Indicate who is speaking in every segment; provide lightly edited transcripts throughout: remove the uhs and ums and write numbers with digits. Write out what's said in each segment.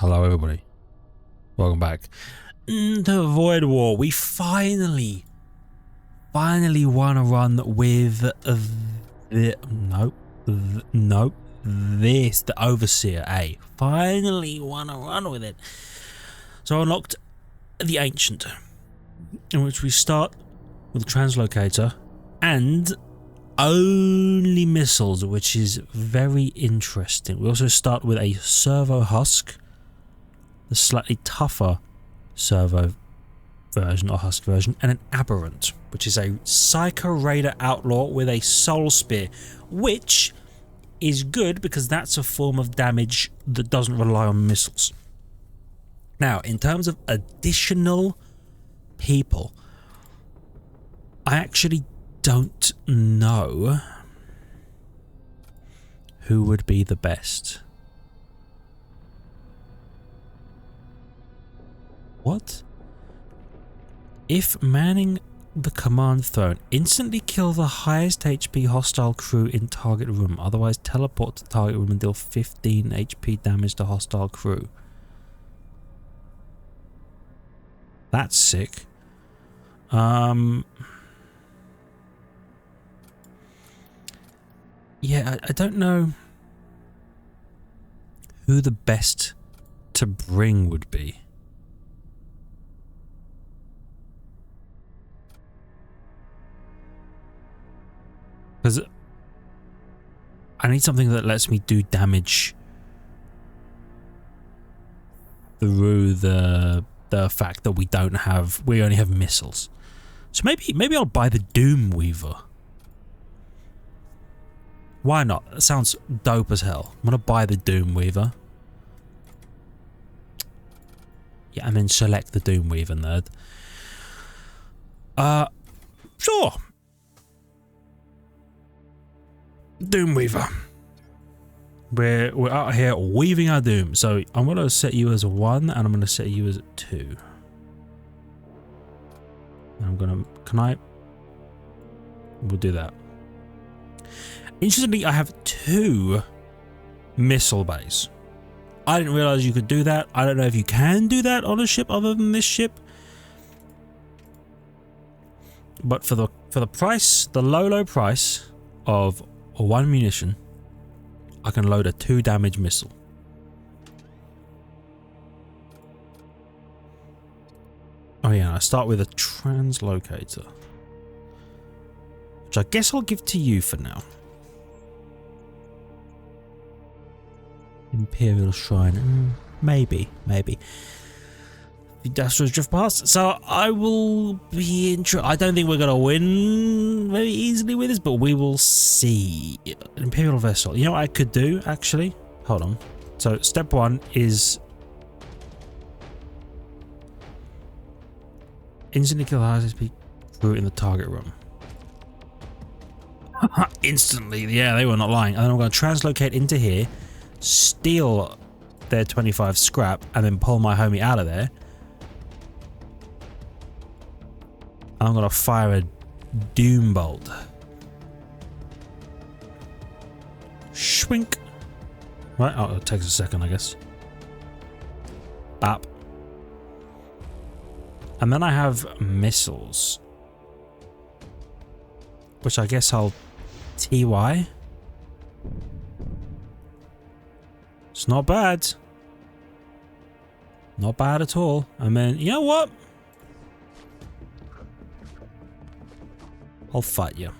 Speaker 1: Hello everybody, welcome back to Void War. We finally won a run with the Overseer. Finally won a run with it. So I unlocked the Ancient, in which we start with the Translocator and only missiles, which is very interesting. We also start with a Servo Husk, the slightly tougher Servo version or Husk version, and an Aberrant, which is a Psycho Raider Outlaw with a Soul Spear, which is good because that's a form of damage that doesn't rely on missiles. Now, in terms of additional people, I actually don't know who would be the best. What? If manning the command throne, instantly kill the highest HP hostile crew in target room, otherwise teleport to target room and deal 15 HP damage to hostile crew. That's sick. Yeah, I don't know who the best to bring would be. Because I need something that lets me do damage through the fact that we only have missiles. So maybe I'll buy the Doom Weaver. Why not? That sounds dope as hell. I'm gonna buy the Doom Weaver. Yeah, and then select the Doom Weaver, nerd. Sure. Doom Weaver. We're out here weaving our doom. So I'm gonna set you as 1 and I'm gonna set you as 2. And we'll do that. Interestingly, I have 2 missile bays. I didn't realize you could do that. I don't know if you can do that on a ship other than this ship. But for the price, the low price of 1 munition, I can load a 2 damage missile. Oh yeah, I start with a Translocator, which I guess I'll give to you for now. Imperial Shrine, maybe. The Astros drift past, so I will be I don't think we're gonna win very easily with this, but we will see. Imperial Vessel. You know what I could do actually? Hold on. So step 1 is instantly kill the highest HP crew in the target room. Instantly, yeah, they were not lying. And then I'm going to translocate into here, steal their 25 scrap, and then pull my homie out of there. I'm going to fire a Doom Bolt. Schwink. Right, oh, it takes a second, I guess. Bap. And then I have missiles, which I guess I'll TY. It's not bad. Not bad at all. And then, you know what? I'll fight you.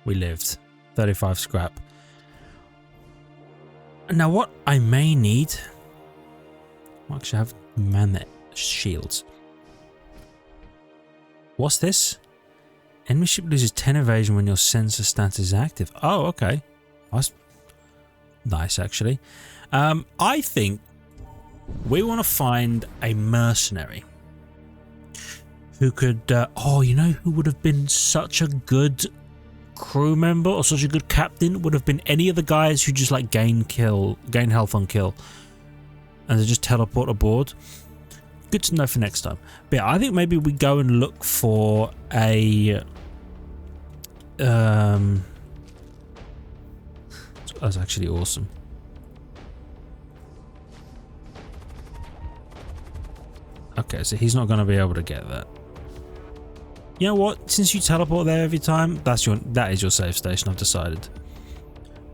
Speaker 1: We lived. 35 scrap. Now what I may need... I'll actually have man that shields. What's this? Enemy ship loses 10 evasion when your sensor status is active. Oh, okay. That's nice, actually. I think we want to find a mercenary who could... oh, you know who would have been such a good crew member or such a good captain? Would have been any of the guys who just like gain health on kill and they just teleport aboard. Good to know for next time. But yeah, I think maybe we go and look for a That's actually awesome. Okay, so he's not going to be able to get that. You know what? Since you teleport there every time, that is your save station. I've decided.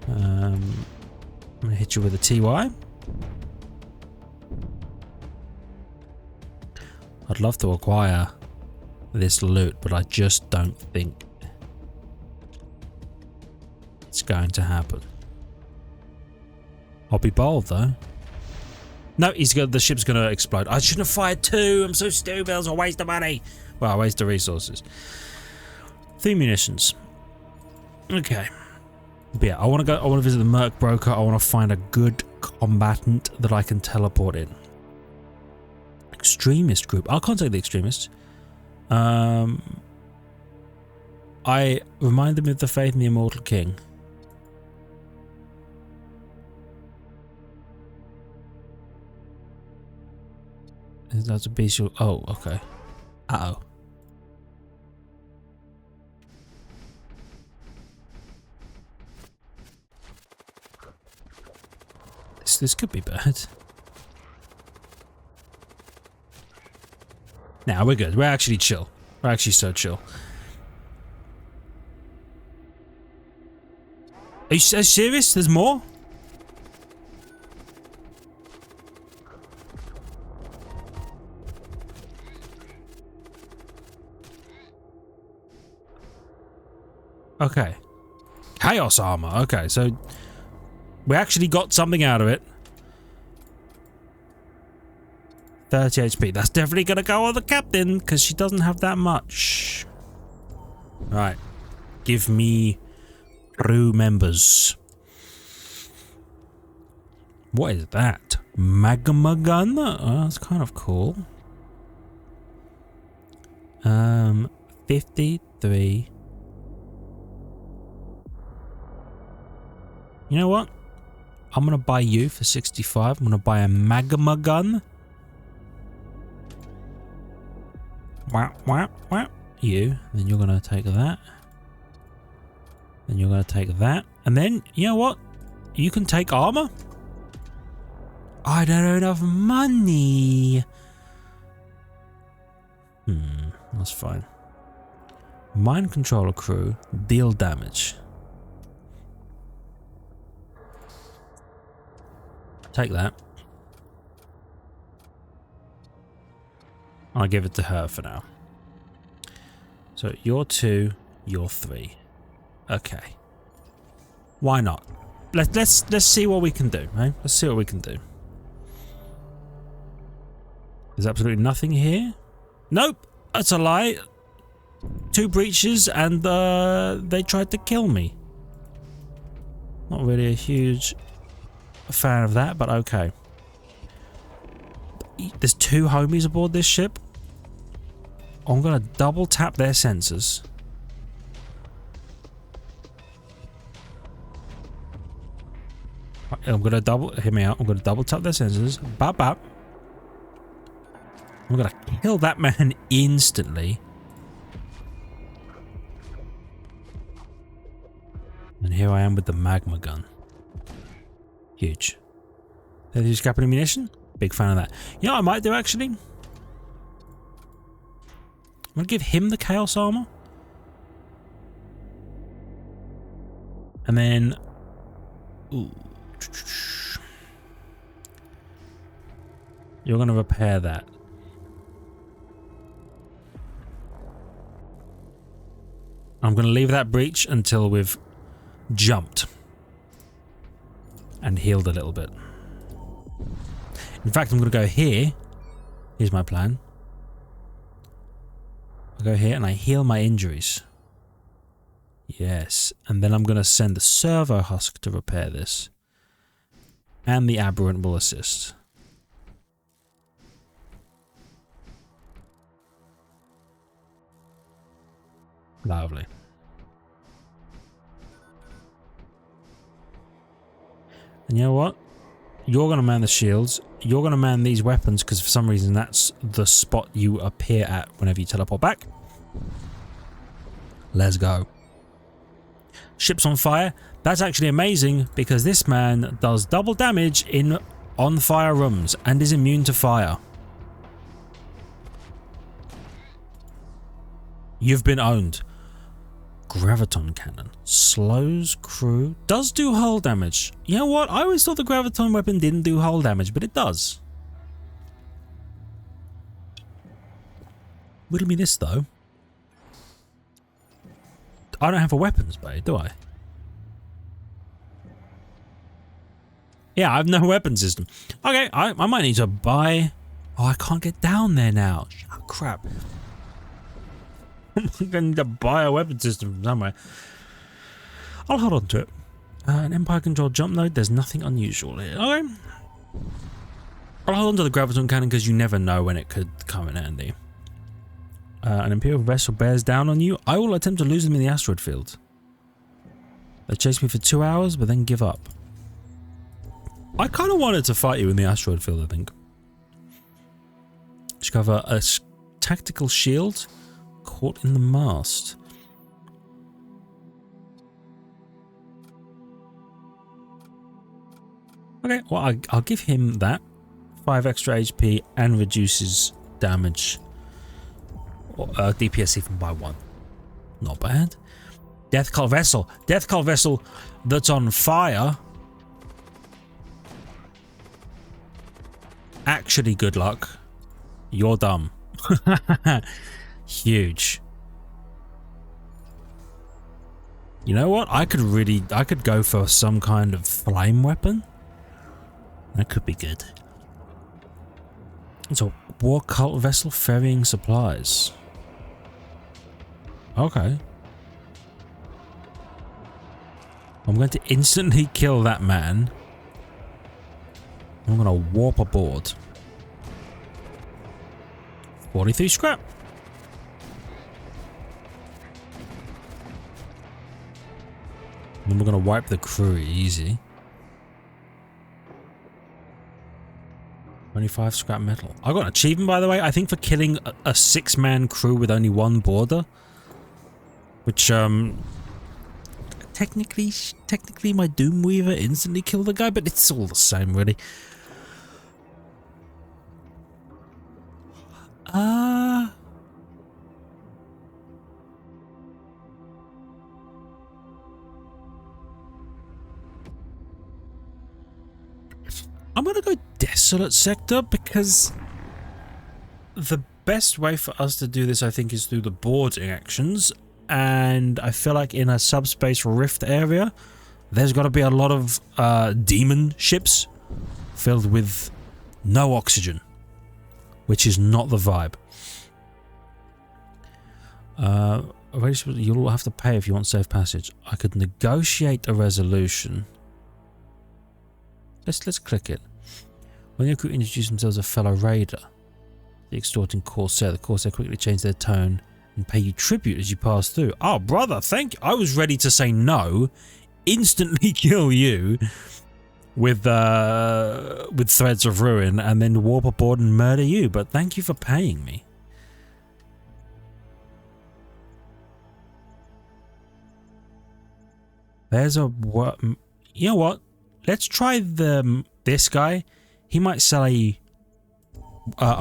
Speaker 1: I'm going to hit you with a TY. I'd love to acquire this loot, but I just don't think it's going to happen. I'll be bold though. No, the ship's going to explode. I shouldn't have fired two. I'm so stupid. It was a waste of money. Well, a waste of resources. 3 munitions. Okay. But yeah, I want to visit the Merc Broker. I want to find a good combatant that I can teleport in. Extremist group. I'll contact the extremists. I remind them of the faith in the immortal king. That's a bestial. Oh, okay. Uh-oh. This could be bad. Nah, we're good. We're actually chill. We're actually so chill. Are you serious? There's more? Okay. Chaos armor. Okay, so we actually got something out of it. 30 HP. That's definitely going to go on the captain because she doesn't have that much. Right. Give me crew members. What is that? Magma gun? Oh, that's kind of cool. 53. You know what? I'm going to buy you for 65. I'm going to buy a magma gun. You. Then you're going to take that. Then you're going to take that. And then, you know what? You can take armor. I don't have enough money. That's fine. Mind controller crew. Deal damage. Take that. I'll give it to her for now. So you're 2, you're 3. Okay. Why not? Let's see what we can do, right? Let's see what we can do. There's absolutely nothing here. Nope, that's a lie. 2 breaches and they tried to kill me. Not really a huge fan of that, but okay. There's 2 homies aboard this ship. I'm gonna double tap their sensors. I'm gonna hear me out. I'm gonna double tap their sensors. Bap bap. I'm gonna kill that man instantly. And here I am with the magma gun. Huge. Did you scrap any ammunition? Big fan of that. You know what I might do actually? I'm gonna give him the chaos armor. And then... Ooh. You're gonna repair that. I'm gonna leave that breach until we've jumped. And healed a little bit. In fact, I'm gonna go here. Here's my plan. I go here and I heal my injuries. Yes. And then I'm going to send the servo husk to repair this. And the aberrant will assist. Lovely. And you know what? You're going to man the shields. You're going to man these weapons because for some reason that's the spot you appear at whenever you teleport back. Let's go. ships on fire. That's actually amazing because this man does double damage in on fire rooms and is immune to fire. You've been owned. Graviton cannon. Slows crew. Does do hull damage. You know what? I always thought the graviton weapon didn't do hull damage, but it does. Riddle me this though. I don't have a weapons bay, do I? Yeah, I have no weapon system. Okay, I might need to buy... Oh, I can't get down there now. Oh, crap. I'm going to need to buy a weapon system from somewhere. I'll hold on to it. An Empire-controlled jump node. There's nothing unusual here. Okay. I'll hold on to the graviton cannon because you never know when it could come in handy. An Imperial vessel bears down on you. I will attempt to lose them in the asteroid field. They chase me for 2 hours, but then give up. I kind of wanted to fight you in the asteroid field, I think. Discover a tactical shield caught in the mast. Okay, well, I'll give him that. 5 extra HP and reduces damage. DPS even by 1. Not bad. Death Cult Vessel. Death Cult Vessel that's on fire. Actually, good luck. You're dumb. Huge. You know what? I could go for some kind of flame weapon. That could be good. It's a war cult vessel ferrying supplies. Okay. I'm going to instantly kill that man. I'm going to warp aboard. 43 scrap. Then we're going to wipe the crew easy. 25 scrap metal. I got an achievement, by the way, I think for killing a 6-man crew with only 1 boarder. Which, technically my Doomweaver instantly killed the guy, but it's all the same, really. I'm gonna go Desolate Sector because the best way for us to do this, I think, is through the boarding actions. And I feel like in a subspace rift area, there's got to be a lot of demon ships filled with no oxygen, which is not the vibe. You'll have to pay if you want safe passage. I could negotiate a resolution. Let's click it. When your crew introduce themselves as a fellow raider, the extorting Corsair, the Corsair quickly change their tone and pay you tribute as you pass through. Oh, brother, thank you. I was ready to say no, instantly kill you with threads of ruin, and then warp aboard and murder you. But thank you for paying me. There's a you know what? Let's try this guy. He might sell a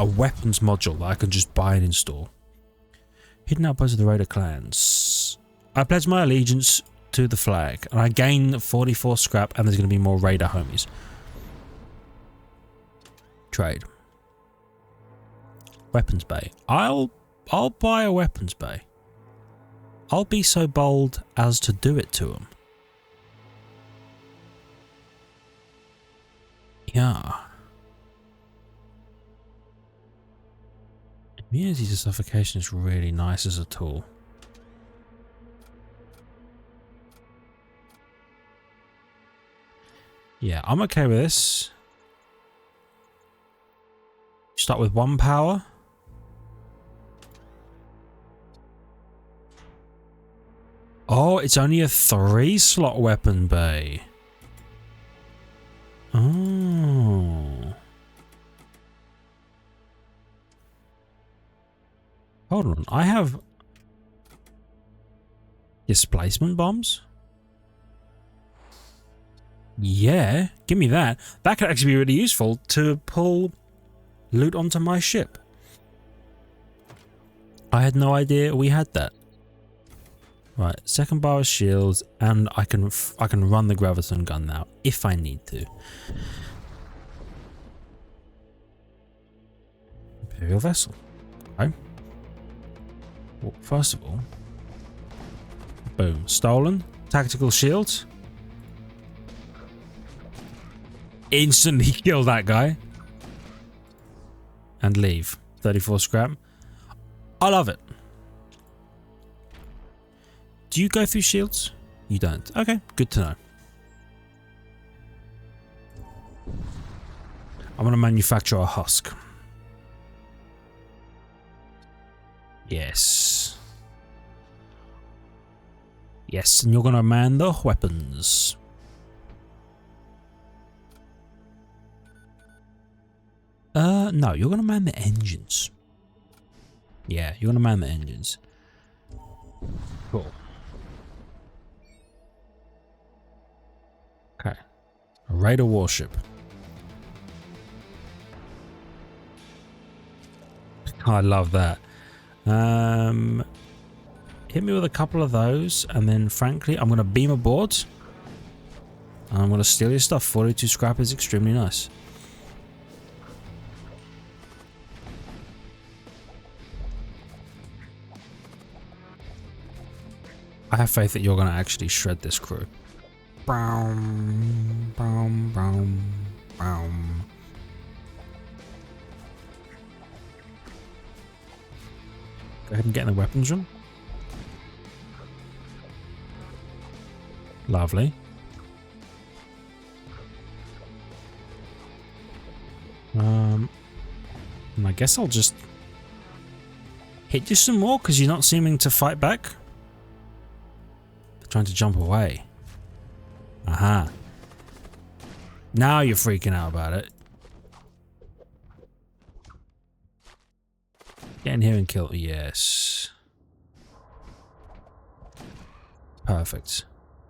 Speaker 1: weapons module that I can just buy and install. Hidden outposts of the Raider clans. I pledge my allegiance to the flag, and I gain 44 scrap, and there's going to be more Raider homies. Trade. Weapons bay. I'll buy a weapons bay. I'll be so bold as to do it to him. Yeah. Immunity to suffocation is really nice as a tool. Yeah, I'm okay with this. Start with 1 power. Oh, it's only a 3-slot weapon bay. Oh. Hold on, I have displacement bombs? Yeah, give me that. That could actually be really useful to pull loot onto my ship. I had no idea we had that. Right, second bar of shields, and I can run the graviton gun now if I need to. Imperial vessel. Okay. Well, first of all, boom, stolen. Tactical shields. Instantly kill that guy. And leave. 34 scrap. I love it. Do you go through shields? You don't. Okay, good to know. I'm going to manufacture a husk. Yes. Yes, and you're going to man the weapons. No, you're going to man the engines. Yeah, you're going to man the engines. Cool. Okay. A Raider warship. I love that. Hit me with a couple of those, and then frankly, I'm going to beam aboard. And I'm going to steal your stuff. 42 scrap is extremely nice. I have faith that you're going to actually shred this crew. Boom, boom, boom, boom. Go ahead and get in the weapons room. Lovely. And I guess I'll just hit you some more because you're not seeming to fight back. Trying to jump away. Aha. Now you're freaking out about it. Get in here and kill. Yes. Perfect.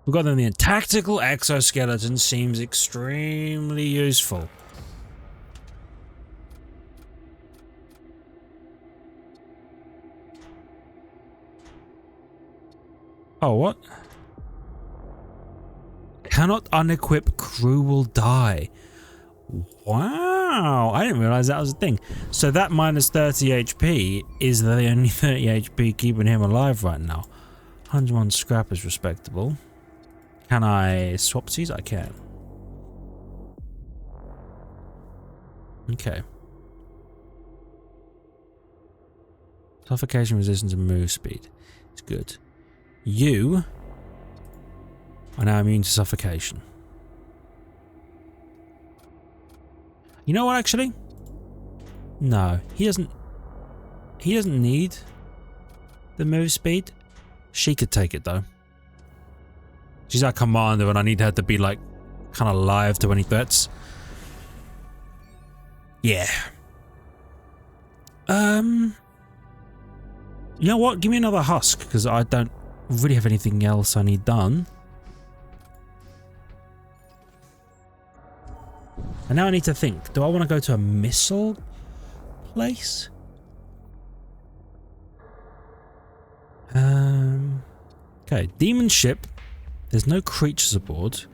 Speaker 1: We've got them in. Tactical exoskeleton seems extremely useful. Oh, what? Cannot unequip, crew will die. Wow, I didn't realize that was a thing. So that minus 30 HP is the only 30 HP keeping him alive right now. 101 scrap is respectable. Can I swap these? I can. Okay. Suffocation, resistance, and move speed. It's good. You are now immune to suffocation. You know what, actually? No, he doesn't need the move speed. She could take it, though. She's our commander, and I need her to be, like, kind of live to any threats. Yeah. You know what? Give me another husk, because I don't really have anything else I need done. And now I need to think. Do I want to go to a missile place? Okay, demon ship. There's no creatures aboard.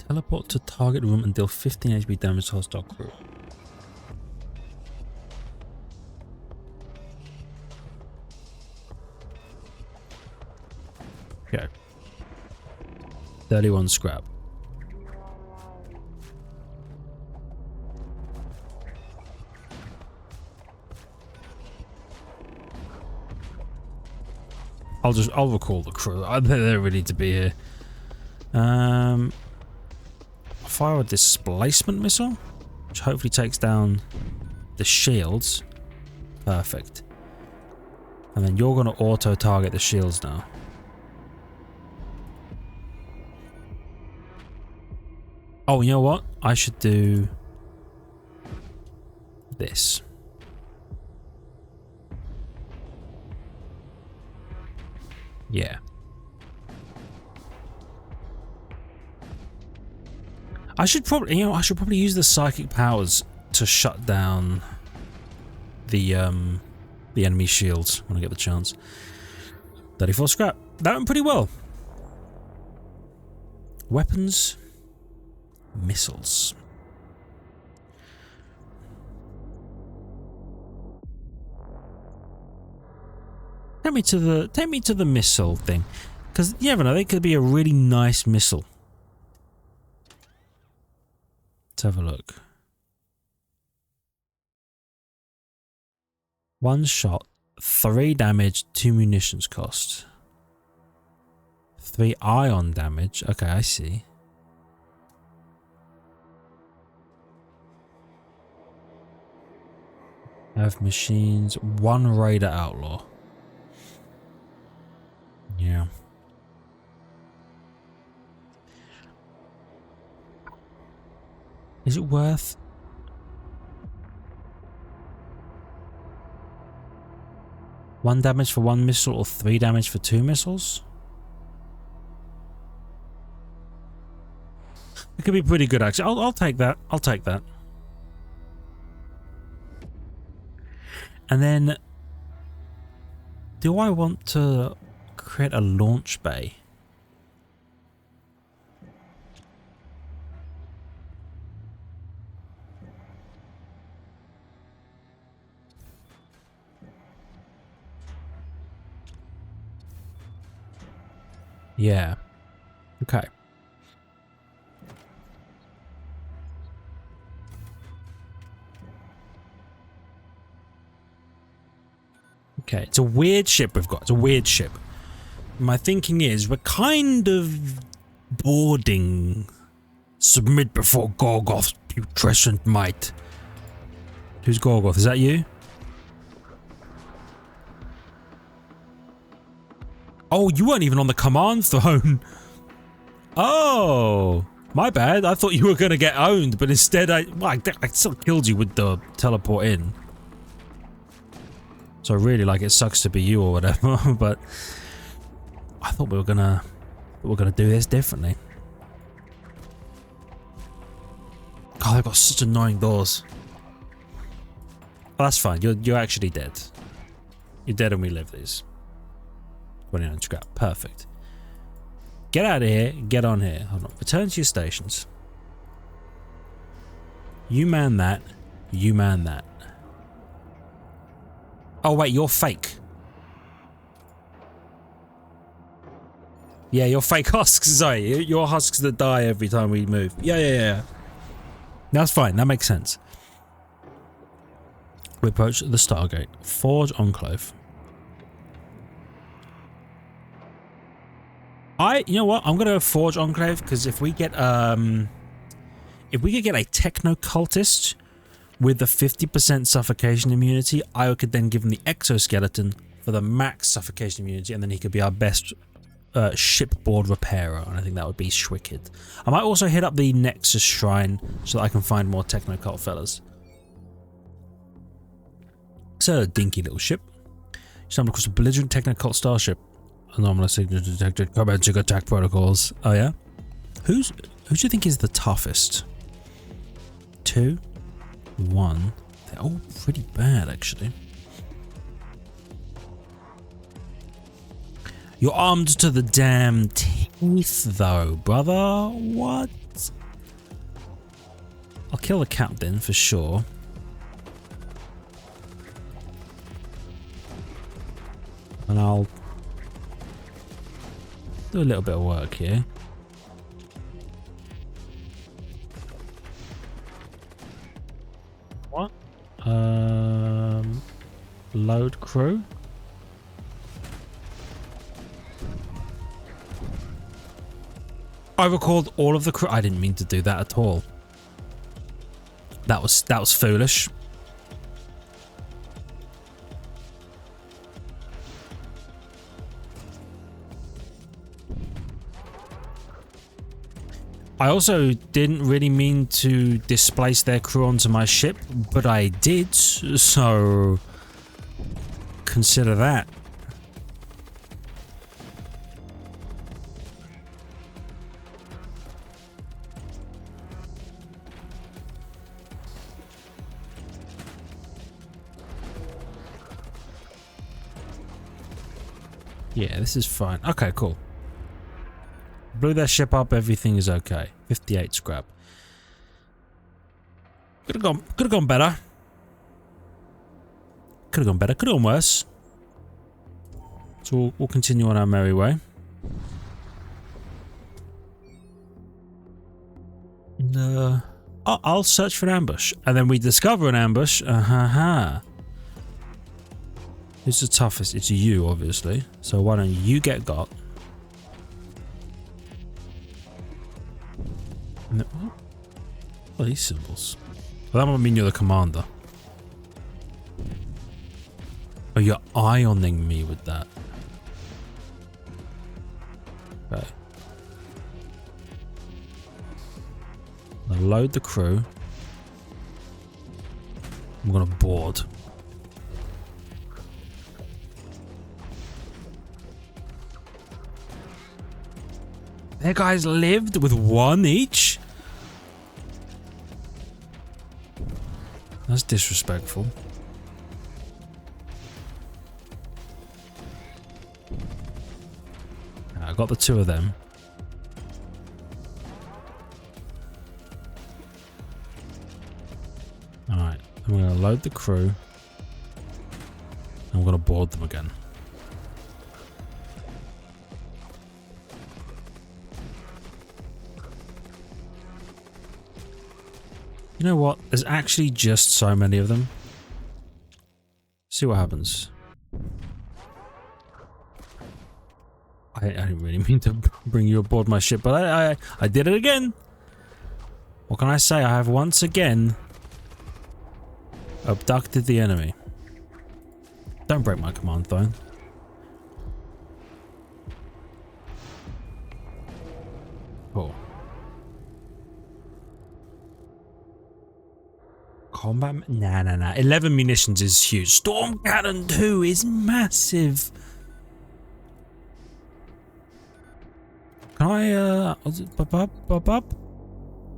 Speaker 1: Teleport to target room and deal 15 HP damage to hostile crew. Okay. 31 scrap. I'll recall the crew. They're ready to be here. Fire a displacement missile, which hopefully takes down the shields. Perfect. And then you're going to auto target the shields now. Oh, you know what? I should do this. Yeah. I should probably, you know, I should probably use the psychic powers to shut down the enemy shields when I get the chance. 34 scrap. That went pretty well. Weapons, missiles. Take me to the missile thing, because you never know, they could be a really nice missile. Let's have a look. One shot, 3 damage, 2 munitions cost. 3 ion damage. Okay, I see. Have machines, 1 raider outlaw. Yeah. Is it worth? One damage for 1 missile or 3 damage for 2 missiles? It could be pretty good actually. I'll take that. I'll take that. And then, do I want to create a launch bay? Yeah. Okay. Okay, it's a weird ship we've got. It's a weird ship. My thinking is we're kind of boarding. Submit before Gorgoth's putrescent might. Who's Gorgoth? Is that you? Oh, you weren't even on the command throne. Oh, my bad. I thought you were going to get owned, but instead I still killed you with the teleport in. So really, like, it sucks to be you or whatever, but I thought we were gonna do this differently. God, they've got such annoying doors. Oh, that's fine. You're actually dead. You're dead and we live these. 29 scrap. Perfect. Get out of here. Get on here. Hold on. Return to your stations. You man that. You man that. Oh wait, you're fake. Yeah, you're fake husks. Sorry, you're husks that die every time we move. Yeah. That's fine. That makes sense. We approach the Stargate. Forge Enclave. You know what? I'm gonna go Forge Enclave because if we could get a technocultist with the 50% suffocation immunity, I could then give him the exoskeleton for the max suffocation immunity, and then he could be our best shipboard repairer, and I think that would be wicked. I might also hit up the Nexus Shrine so that I can find more technocult fellas. It's a dinky little ship. Stumbled across a belligerent technocult starship. Anomalous signature detected. Commencing attack protocols. Oh yeah? Who do you think is the toughest? 2? 1. They're all pretty bad, actually. You're armed to the damn teeth, though, brother. What? I'll kill the captain for sure. And I'll do a little bit of work here. What? Load crew. I recalled all of the crew. I didn't mean to do that at all. That was foolish. I also didn't really mean to displace their crew onto my ship, but I did, so consider that. Yeah, this is fine. Okay, cool. Blew their ship up, everything is okay. 58 scrap. Could have gone better. Could have gone better, could have gone worse. So we'll continue on our merry way. And, I'll search for an ambush. And then we discover an ambush. Who's the toughest? It's you, obviously. So why don't you get got? And what are these symbols? Well, that might mean you're the commander. Oh, you're ioning me with that. Okay. I'm gonna load the crew. I'm gonna board. Their guys lived with one each? That's disrespectful. I got the two of them. Alright, I'm going to load the crew. I'm going to board them again. You know what? There's actually just so many of them. See what happens. I didn't really mean to bring you aboard my ship, but I did it again. What can I say? I have once again abducted the enemy. Don't break my command phone. Cool. Combat? Nah. 11 munitions is huge. Storm Cannon 2 is massive. Can I,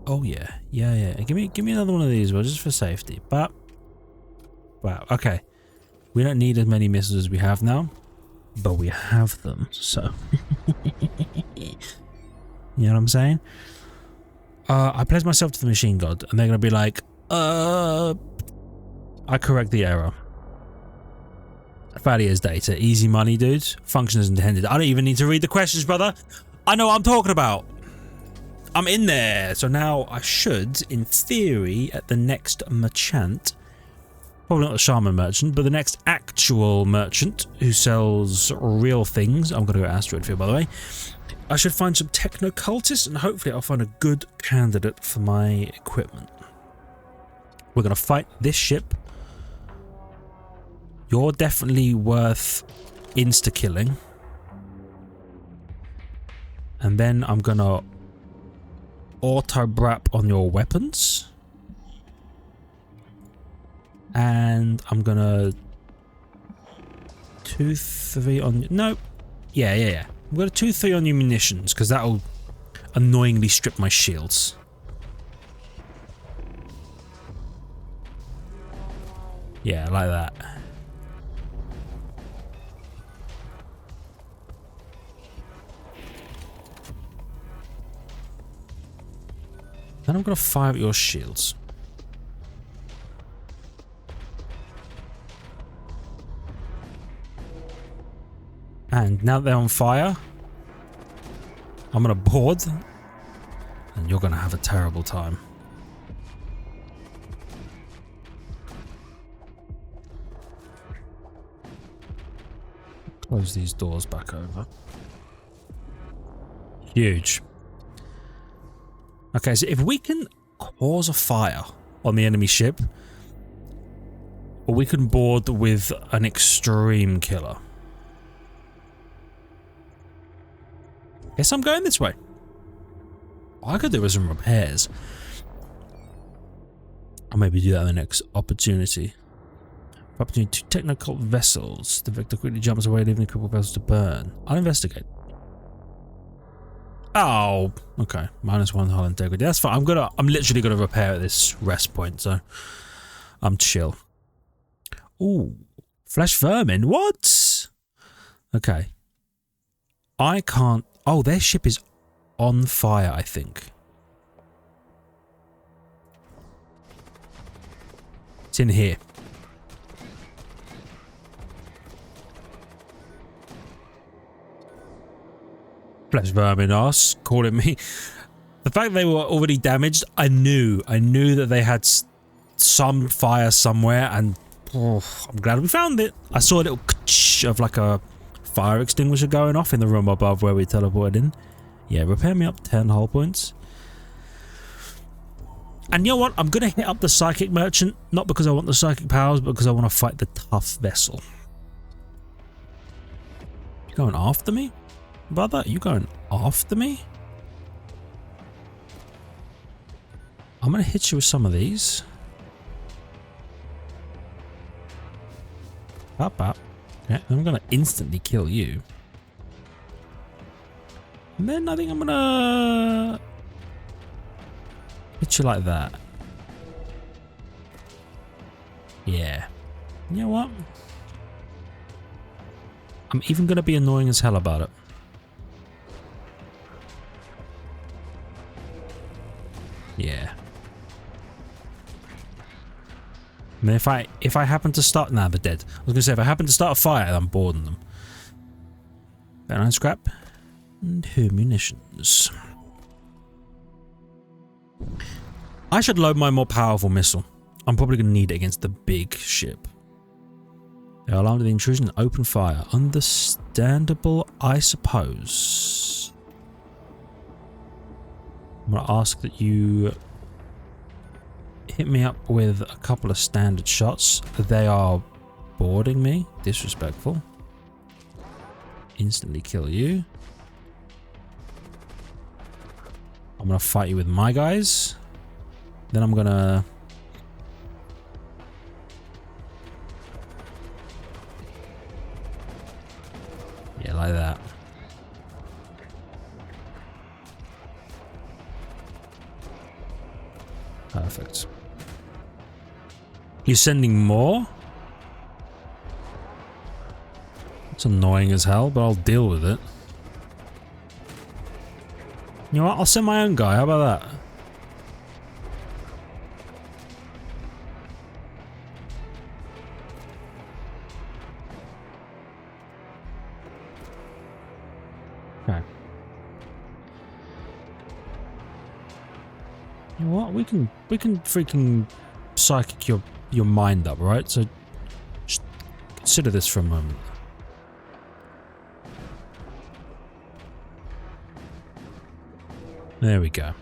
Speaker 1: Oh yeah. Yeah. Give me another one of these, well, just for safety. Wow. Okay. We don't need as many missiles as we have now, but we have them, so. You know what I'm saying? I pledge myself to the machine god, and they're gonna be like, I correct the error. Value as data. Easy money, dudes. Function as intended. I don't even need to read the questions, brother. I know what I'm talking about. I'm in there. So now I should, in theory, at the next merchant, probably not the shaman merchant, but the next actual merchant who sells real things. I'm going to go asteroid field, by the way. I should find some technocultists, and hopefully I'll find a good candidate for my equipment. We're going to fight this ship. You're definitely worth insta-killing. And then I'm going to auto-brap on your weapons. And I'm going to 2-3 on... Nope. Yeah. I'm going to 2-3 on your munitions, because that'll annoyingly strip my shields. Yeah, like that. Then I'm going to fire at your shields. And now they're on fire, I'm going to board, and you're going to have a terrible time. Close these doors back over. Huge. Okay, so if we can cause a fire on the enemy ship, or we can board with an extreme killer. Guess I'm going this way. All I could do was some repairs. I'll maybe do that in the next opportunity. Opportunity to technocult vessels. The victor quickly jumps away, leaving the crippled vessels to burn. I'll investigate. Oh, okay. -1 hull integrity. That's fine. I'm literally gonna repair at this rest point, so I'm chill. Ooh, flesh vermin. What? Okay. I can't... Oh, their ship is on fire, I think. It's in here. Bless Verminos calling me. The fact they were already damaged, I knew that they had some fire somewhere, and oh, I'm glad we found it. I saw a little of like a fire extinguisher going off in the room above where we teleported in. Yeah, repair me up 10 hull points. And you know what? I'm going to hit up the psychic merchant, not because I want the psychic powers, but because I want to fight the tough vessel. You going after me? Brother, you going after me? I'm going to hit you with some of these. Up. Okay, I'm going to instantly kill you. And then I think I'm going to hit you like that. Yeah. You know what? I'm even going to be annoying as hell about it. Yeah. I mean, if I happen to start... Nah, they're dead. I was going to say, if I happen to start a fire, I'm boarding them. Better iron scrap. And munitions. I should load my more powerful missile. I'm probably going to need it against the big ship. They are alarmed at the intrusion and open fire. Understandable, I suppose. I'm going to ask that you hit me up with a couple of standard shots. They are boarding me. Disrespectful. Instantly kill you. I'm going to fight you with my guys. Then I'm going to... Yeah, like that. Perfect. You're sending more? It's annoying as hell, but I'll deal with it. You know what? I'll send my own guy. How about that? Okay. You know what? We can freaking psychic your mind up, right? So just consider this for a moment. There we go.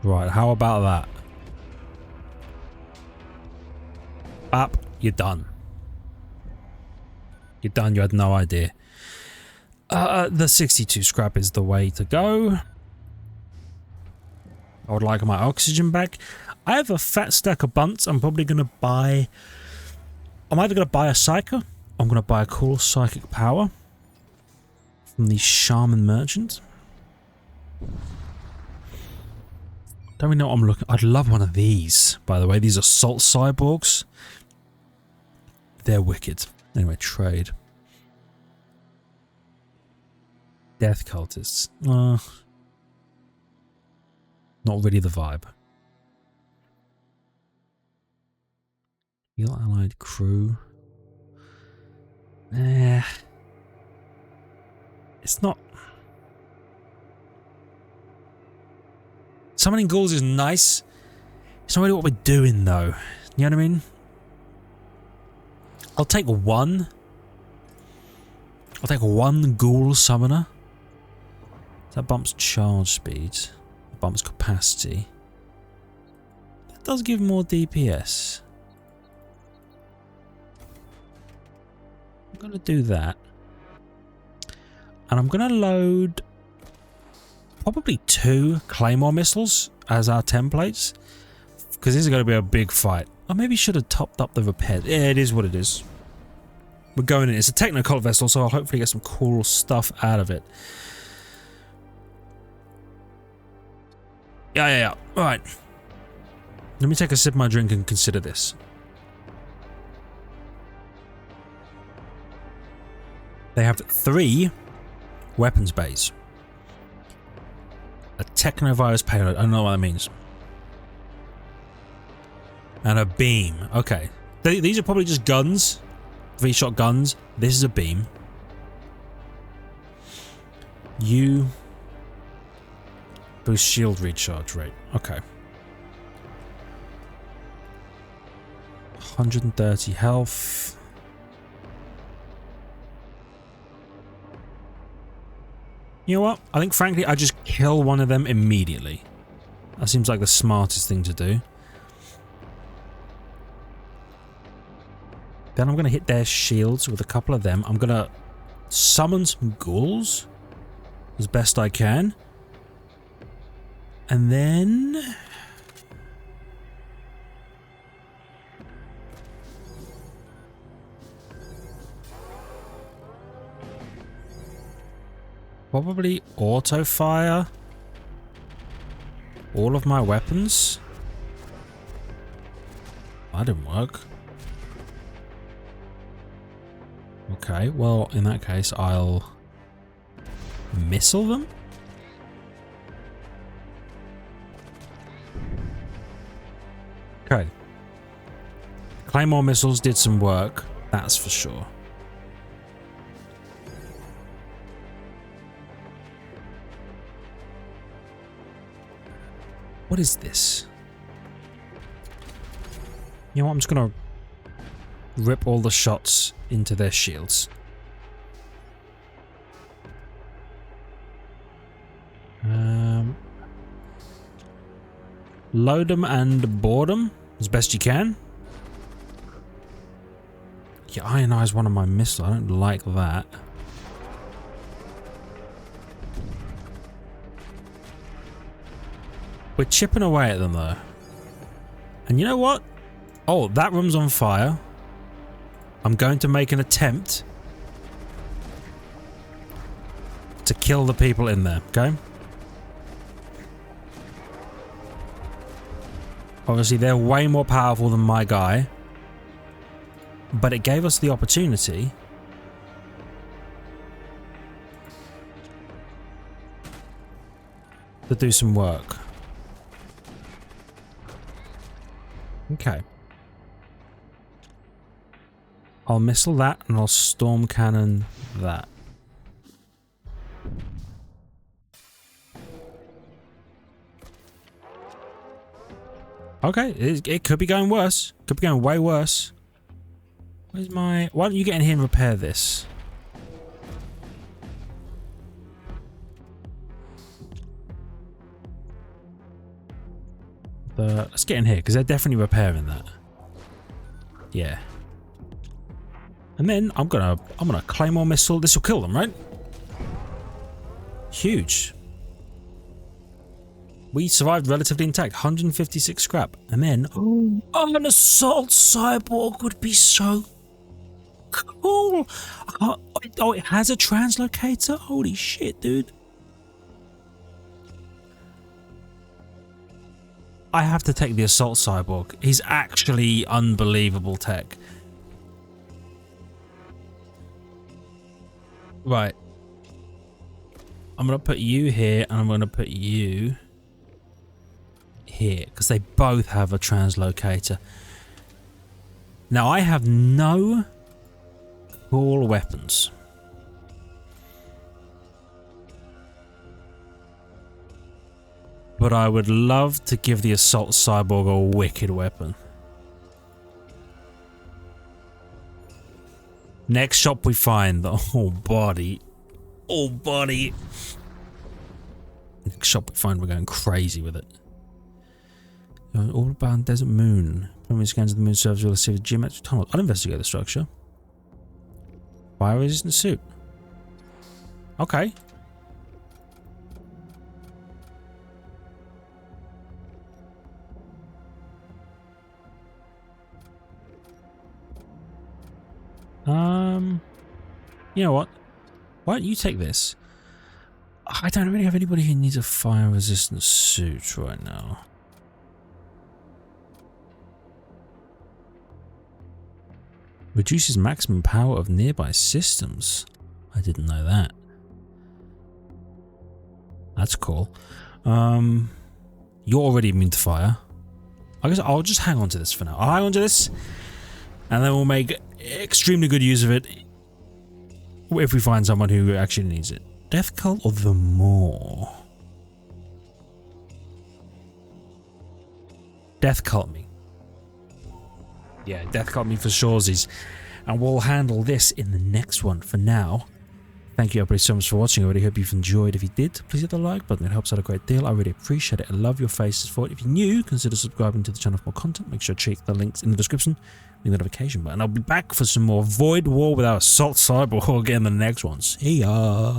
Speaker 1: Right, how about that? Bap, you're done. You're done, you had no idea. The 62 scrap is the way to go. I would like my oxygen back. I have a fat stack of bunts. I'm probably going to buy... I'm either going to buy a psycho, I'm going to buy a cool psychic power from the shaman merchant. Don't really know what I'm looking... I'd love one of these, by the way. These assault cyborgs. They're wicked. Anyway, trade. Death cultists. Not really the vibe. Heal allied crew. It's not... Summoning ghouls is nice. It's not really what we're doing, though. You know what I mean? I'll take one. I'll take one ghoul summoner. That bumps charge speed. That bumps capacity. That does give more DPS. I'm going to do that. And I'm going to load probably 2 Claymore missiles as our templates. Because this is going to be a big fight. I maybe should have topped up the repairs. Yeah, it is what it is. We're going in. It's a technocult vessel, so I'll hopefully get some cool stuff out of it. Yeah. Alright. Let me take a sip of my drink and consider this. They have 3 weapons bays. A technovirus payload. I don't know what that means. And a beam. Okay. These are probably just guns. 3-shot guns. This is a beam. You boost shield recharge rate. Okay. 130 health. You know what? I think frankly I just kill one of them immediately. That seems like the smartest thing to do. Then I'm going to hit their shields with a couple of them. I'm going to summon some ghouls as best I can. And then... probably auto fire all of my weapons. That didn't work. Okay, well, in that case, I'll missile them. Okay. Claymore missiles did some work, that's for sure. What is this? You know what, I'm just gonna rip all the shots into their shields. Load them and board them as best you can. You ionize one of my missiles. I don't like that. We're chipping away at them though. And you know what? Oh, that room's on fire. I'm going to make an attempt to kill the people in there, okay? Obviously, they're way more powerful than my guy. But it gave us the opportunity to do some work. Okay. I'll missile that and I'll storm cannon that. Okay, it could be going worse. Could be going way worse. Where's my... Why don't you get in here and repair this? Let's get in here, because they're definitely repairing that. Yeah. And then I'm gonna claymore missile. This will kill them, right? Huge. We survived relatively intact, 156 scrap. And then, oh, an assault cyborg would be so cool. Oh, it has a translocator? Holy shit, dude. I have to take the assault cyborg. He's actually unbelievable tech. Right. I'm going to put you here and I'm going to put you here because they both have a translocator. Now I have no cool weapons. But I would love to give the assault cyborg a wicked weapon. Next shop we find the whole body. All body. Next shop we find we're going crazy with it. All about Desert Moon. Primary scans of the moon surface will see a geometric tunnel. I'll investigate the structure. Fire-resistant suit. Okay. You know what? Why don't you take this? I don't really have anybody who needs a fire-resistant suit right now. Reduces maximum power of nearby systems. I didn't know that. That's cool. You're already immune to fire. I guess I'll just hang on to this for now. I'll hang on to this, and then we'll make extremely good use of it if we find someone who actually needs it. Death Cult or the Maw? Death Cult me. Yeah, Death Cult me for shoresies. And we'll handle this in the next one. For now, thank you everybody so much for watching. I really hope you've enjoyed. If you did, please hit the like button. It helps out a great deal. I really appreciate it. I love your faces for it. If you're new, consider subscribing to the channel for more content. Make sure to check the links in the description. The notification button. I'll be back for some more Void War with our Assault Cyborg in the next one. See ya!